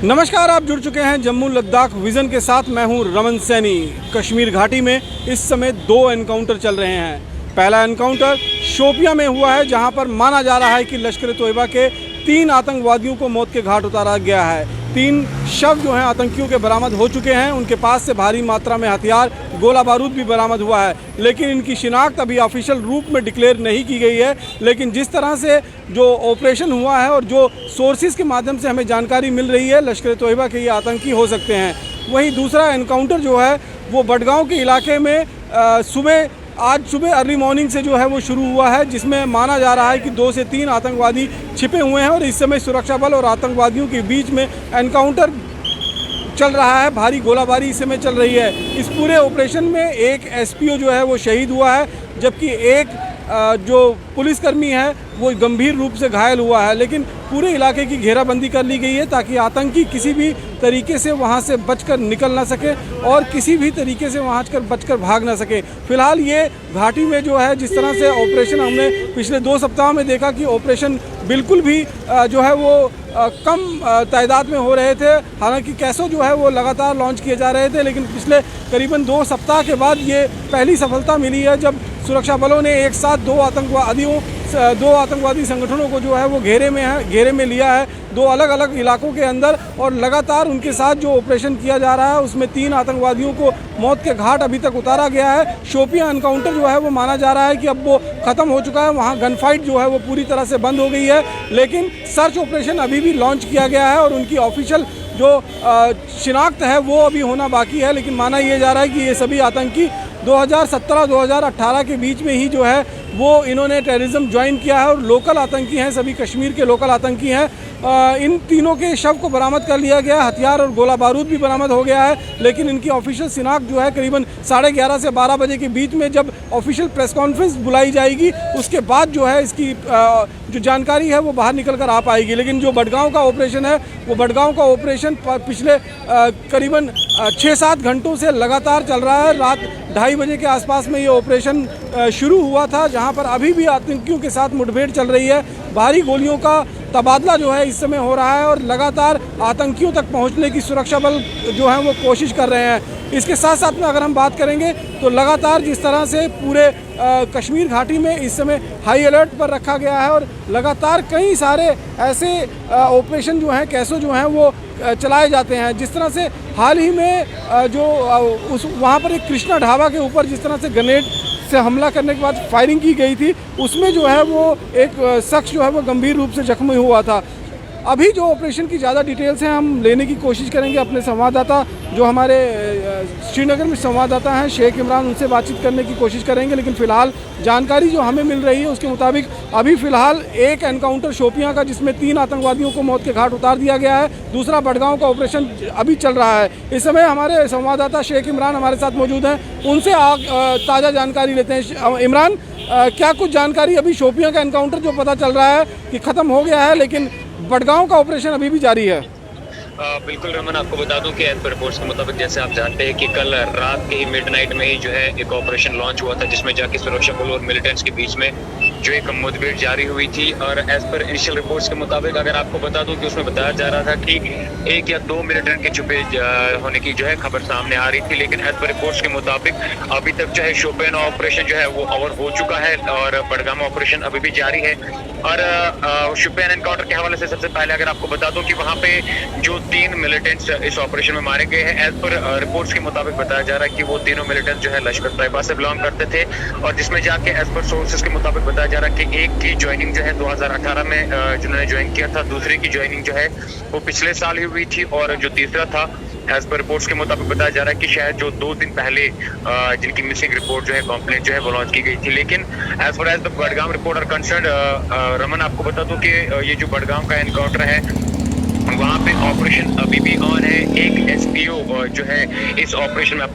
नमस्कार, आप जुड़ चुके हैं जम्मू लद्दाख विज़न के साथ। मैं हूं रमन सैनी। कश्मीर घाटी में इस समय 2 एनकाउंटर चल रहे हैं। पहला एनकाउंटर शोपियां में हुआ है, जहां पर माना जा रहा है कि लश्कर-ए-तोयबा के 3 आतंकवादियों को मौत के घाट उतारा गया है। 3 शव जो हैं आतंकियों के बरामद हो चुके हैं। उनके पास से भारी मात्रा में हथियार, गोला बारूद भी बरामद हुआ है, लेकिन इनकी शिनाख्त अभी ऑफिशियल रूप में डिक्लेयर नहीं की गई है। लेकिन जिस तरह से जो ऑपरेशन हुआ है और जो सोर्सेज के माध्यम से हमें जानकारी मिल रही है, लश्कर-ए-तोयबा के ये आतंकी हो सकते हैं। वहीं दूसरा एनकाउंटर जो है वो बडगांव के इलाके में आज सुबह अर्ली मॉर्निंग से जो है वो शुरू हुआ है, जिसमें माना जा रहा है कि 2 से 3 आतंकवादी छिपे हुए हैं और इस समय सुरक्षा बल और आतंकवादियों के बीच में एनकाउंटर चल रहा है। भारी गोलाबारी इस समय चल रही है। इस पूरे ऑपरेशन में एक एसपीओ जो है वो शहीद हुआ है, जबकि एक जो पुलिसकर्मी है वो गंभीर रूप से घायल हुआ है। लेकिन पूरे इलाके की घेराबंदी कर ली गई है ताकि आतंकी किसी भी तरीके से वहां से बचकर निकल ना सके और किसी भी तरीके से वहां बचकर भाग ना सके। फिलहाल ये घाटी में जो है जिस तरह से ऑपरेशन हमने पिछले 2 सप्ताह में देखा कि ऑपरेशन बिल्कुल भी जो है वो कम तादाद में हो रहे थे। हालांकि कैसो जो है वो लगातार लॉन्च किए जा रहे थे, लेकिन पिछले करीबन 2 सप्ताह के बाद ये पहली सफलता मिली है जब सुरक्षा बलों ने एक साथ 2 आतंकवादी संगठनों को जो है वो घेरे में लिया है 2 अलग अलग इलाकों के अंदर। और लगातार उनके साथ जो ऑपरेशन किया जा रहा है उसमें 3 आतंकवादियों को मौत के घाट अभी तक उतारा गया है। शोपियां एनकाउंटर जो है वो माना जा रहा है कि अब वो ख़त्म हो चुका है, वहाँ गन फाइट जो है वो पूरी तरह से बंद हो गई है। लेकिन सर्च ऑपरेशन अभी भी लॉन्च किया गया है और उनकी ऑफिशियल जो शिनाख्त है वो अभी होना बाकी है। लेकिन माना ये जा रहा है कि ये सभी आतंकी 2017-2018 के बीच में ही जो है वो इन्होंने टेररिज्म ज्वाइन किया है और लोकल आतंकी हैं, सभी कश्मीर के लोकल आतंकी हैं। इन तीनों के शव को बरामद कर लिया गया, हथियार और गोला बारूद भी बरामद हो गया है। लेकिन इनकी ऑफिशियल शिनाख्त जो है करीबन 11:30 से 12 बजे के बीच में जब ऑफिशियल प्रेस कॉन्फ्रेंस बुलाई जाएगी उसके बाद जो है इसकी जो जानकारी है वो बाहर निकल कर आ पाएगी। लेकिन जो बडगांव का ऑपरेशन है वो बडगांव का ऑपरेशन पिछले करीबन 6-7 घंटों से लगातार चल रहा है। रात 2:30 बजे के आसपास में ये ऑपरेशन शुरू हुआ था, जहां पर अभी भी आतंकियों के साथ मुठभेड़ चल रही है। भारी गोलियों का तबादला जो है इस समय हो रहा है और लगातार आतंकियों तक पहुंचने की सुरक्षा बल जो है वो कोशिश कर रहे हैं। इसके साथ साथ में अगर हम बात करेंगे तो लगातार जिस तरह से पूरे कश्मीर घाटी में इस समय हाई अलर्ट पर रखा गया है और लगातार कई सारे ऐसे ऑपरेशन जो हैं कैसो जो हैं वो चलाए जाते हैं। जिस तरह से हाल ही में जो वहाँ पर एक कृष्णा ढाबा के ऊपर जिस तरह से ग्रेनेड से हमला करने के बाद फायरिंग की गई थी, उसमें जो है वो एक शख्स जो है वो गंभीर रूप से जख्मी हुआ था। अभी जो ऑपरेशन की ज़्यादा डिटेल्स हैं हम लेने की कोशिश करेंगे अपने संवाददाता जो हमारे श्रीनगर में संवाददाता हैं शेख इमरान, उनसे बातचीत करने की कोशिश करेंगे। लेकिन फ़िलहाल जानकारी जो हमें मिल रही है उसके मुताबिक अभी फ़िलहाल एक एनकाउंटर शोपियां का जिसमें 3 आतंकवादियों को मौत के घाट उतार दिया गया है, दूसरा बडगांव का ऑपरेशन अभी चल रहा है। इस समय हमारे संवाददाता शेख इमरान हमारे साथ मौजूद हैं, उनसे ताज़ा जानकारी लेते हैं। इमरान, क्या कुछ जानकारी अभी शोपियां का एनकाउंटर जो पता चल रहा है कि ख़त्म हो गया है, लेकिन बडगांव का ऑपरेशन अभी भी जारी है? बिल्कुल रमन, आपको बता दूं कि एज पर रिपोर्ट्स के मुताबिक जैसे आप जानते हैं कि कल रात के ही मिडनाइट में ही जो है एक ऑपरेशन लॉन्च हुआ था, जिसमें जाके सुरक्षा बल और मिलिटेंट्स के बीच में जो एक मुठभेड़ जारी हुई थी। और एज पर इनिशियल रिपोर्ट्स के मुताबिक अगर आपको बता दूं कि उसमें बताया जा रहा था कि 1 या 2 मिलिटेंट के छुपे होने की जो है खबर सामने आ रही थी। लेकिन एज पर रिपोर्ट्स के मुताबिक अभी तक जो है शोपियां ऑपरेशन जो है वो ओवर हो चुका है और बडगाम ऑपरेशन अभी भी जारी है। और शोपियां एनकाउंटर के हवाले से सबसे पहले अगर आपको बता दूं कि वहाँ पे जो 3 मिलिटेंट्स इस ऑपरेशन में मारे गए हैं, एज पर रिपोर्ट्स के मुताबिक बताया जा रहा है कि वो तीनों मिलिटेंट्स जो है लश्कर-ए-तोयबा से बिलोंग करते थे। और जिसमें जाके एज पर सोर्सेज के मुताबिक बताया जा रहा है कि एक की ज्वाइनिंग जो है 2018 में जिन्होंने ज्वाइन किया था, दूसरे की ज्वाइनिंग जो है वो पिछले साल ही हुई थी और जो तीसरा था एज पर रिपोर्ट्स के मुताबिक बताया जा रहा है कि शायद जो 2 दिन पहले जिनकी मिसिंग रिपोर्ट जो है कंप्लेंट जो है वो लॉन्च की गई थी। लेकिन as far as the Budgam report are concern, Raman आपको बता दूं कि ये जो बडगाम का एनकाउंटर है वहाँ पे ऑपरेशन अभी भी ऑन है। एक एसपीओ जो है इस ऑपरेशन में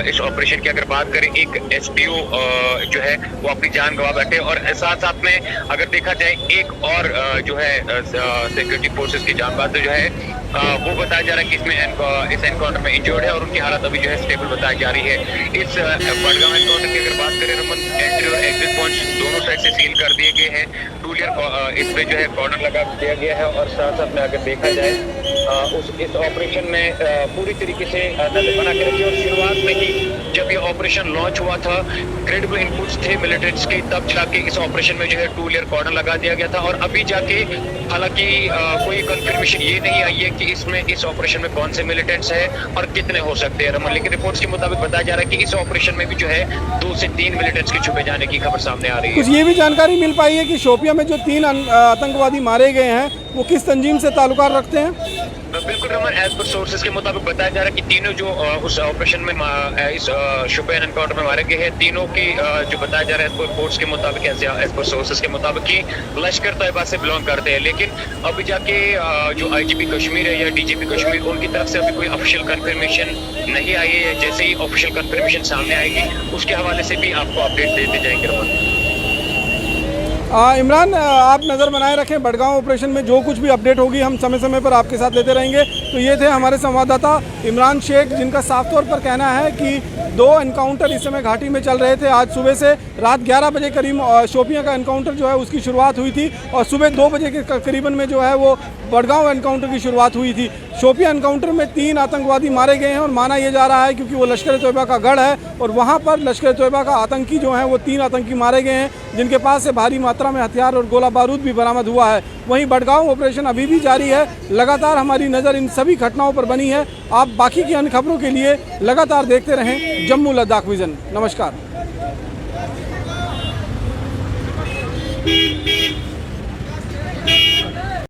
इस ऑपरेशन की अगर बात करें, एक एसपीओ जो है वो अपनी जान गंवा बैठे और साथ साथ में अगर देखा जाए एक और जो है सिक्योरिटी फोर्सेस की जांबाज जो है वो बताया जा रहा है कि इस एनकाउंटर में इंजर्ड है और उनकी हालत अभी जो है स्टेबल बताई जा रही है। इस बडगाम एनकाउंटर की अगर बात करें रमन, एंट्री और एग्जिट पॉइंट्स दोनों साइड से सील कर दिए गए हैं। टू लेयर इस पे जो है कॉर्डन लगा दिया गया है और साथ साथ में अगर देखा जाए इस ऑपरेशन में पूरी तरीके से नजर बना के रखी। और शुरुआत में ही जब ये ऑपरेशन लॉन्च हुआ था, क्रेडिबल इनपुट्स थे मिलिटेंट्स के, तब जाके इस ऑपरेशन में जो है 2 लेयर कॉर्डन लगा दिया गया था। और अभी जाके हालांकि कोई कंफर्मेशन ये नहीं आई है कि इसमें इस ऑपरेशन में कौन से मिलिटेंट्स हैं और कितने हो सकते हैं रमन, लेकिन रिपोर्ट्स के मुताबिक बताया जा रहा है कि इस ऑपरेशन में भी जो है 2 से 3 मिलिटेंट्स के छुपे जाने की खबर सामने आ रही है। कुछ ये भी जानकारी मिल पाई है कि शोपियां में जो 3 आतंकवादी मारे गए हैं वो किस तंजीम से ताल्लुकात रखते हैं? बिल्कुल रमन, एज पर सोर्सेज के मुताबिक बताया जा रहा है कि तीनों जो उस ऑपरेशन में इस शोपियान एनकाउंटर में मारे गए हैं, तीनों की जो बताया जा रहा है रिपोर्ट्स के मुताबिक, एज पर सोर्सेज के मुताबिक कि लश्कर तैयबा से बिलोंग करते हैं। लेकिन अभी जाके जो आईजीपी कश्मीर है या डीजीपी कश्मीर, उनकी तरफ से अभी कोई ऑफिशियल कंफर्मेशन नहीं आई है। जैसे ही ऑफिशियल कंफर्मेशन सामने आएगी उसके हवाले से भी आपको अपडेट देते जाएंगे रमन। इमरान, आप नज़र बनाए रखें, बड़गांव ऑपरेशन में जो कुछ भी अपडेट होगी हम समय समय पर आपके साथ लेते रहेंगे। तो ये थे हमारे संवाददाता इमरान शेख, जिनका साफ तौर पर कहना है कि 2 एनकाउंटर इस समय घाटी में चल रहे थे। आज सुबह से रात 11 बजे करीब शोपियां का एनकाउंटर जो है उसकी शुरुआत हुई थी और सुबह 2 बजे के करीबन में जो है वो बड़गांव एनकाउंटर की शुरुआत हुई थी। शोपियां एनकाउंटर में 3 आतंकवादी मारे गए हैं और माना यह जा रहा है क्योंकि वो लश्कर तैयबा का गढ़ है और वहाँ पर लश्कर तैयबा का आतंकी जो है वो 3 आतंकी मारे गए हैं, जिनके पास से भारी मात्रा में हथियार और गोला बारूद भी बरामद हुआ है। वहीं बड़गांव ऑपरेशन अभी भी जारी है। लगातार हमारी नज़र इन सभी घटनाओं पर बनी है। आप बाकी की अन्य खबरों के लिए लगातार देखते रहें जम्मू लद्दाख विज़न। नमस्कार।